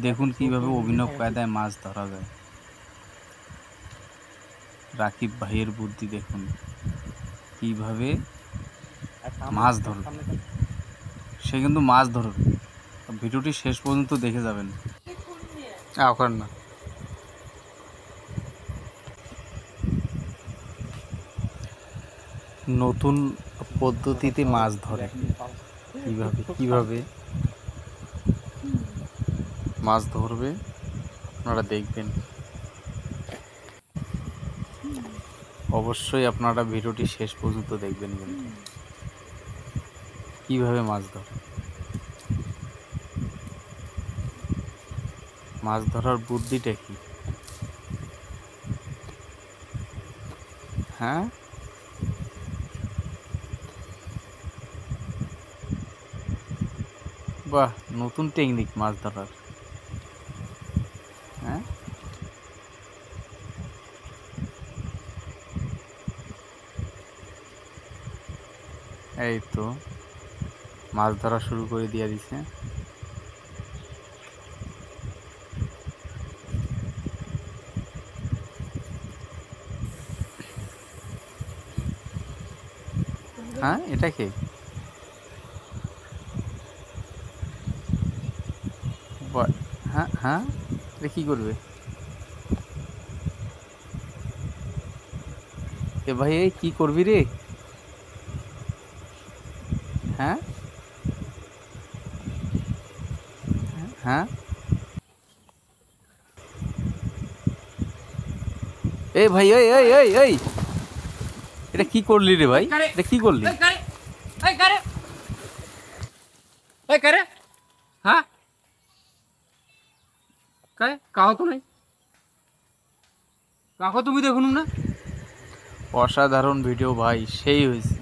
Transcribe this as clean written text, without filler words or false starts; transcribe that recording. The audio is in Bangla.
দেখুন কিভাবে অভিনব কায়দায় মাছ ধরা যায়। রাকিব ভাইয়ের বুদ্ধি দেখুন কিভাবে মাছ ধরবে। সে কিন্তু মাছ ধরবে। ভিডিওটি শেষ পর্যন্ত দেখে যাবেন। ওখানে না, নতুন পদ্ধতিতে মাছ ধরে কিভাবে কিভাবে মাছ ধরবে আপনারা দেখবেন। অবশ্যই আপনারা ভিডিওটি শেষ পর্যন্ত দেখবেন কিন্তু কিভাবে মাছ ধরে। মাছ ধরার বুদ্ধিটা কি? হ্যাঁ, বাহ, নতুন টেকনিক মাছ ধরার। হ্যাঁ, এই তো মাছ ধরা শুরু করে দিয়ে দিছে। হ্যাঁ, এটা কি? হ্যাঁ হ্যাঁ, এটা কি করবে? এ ভাই, এই কি করবি রে? হ্যাঁ হ্যাঁ, এই ভাই, এই এই এই এই এটা কি করলি রে ভাই? এটা কি করলি? হ্যাঁ, কাহো তো নাই, কাহো তুমি দেখুন না। অসাধারণ ভিডিও ভাই, সেই হয়েছে।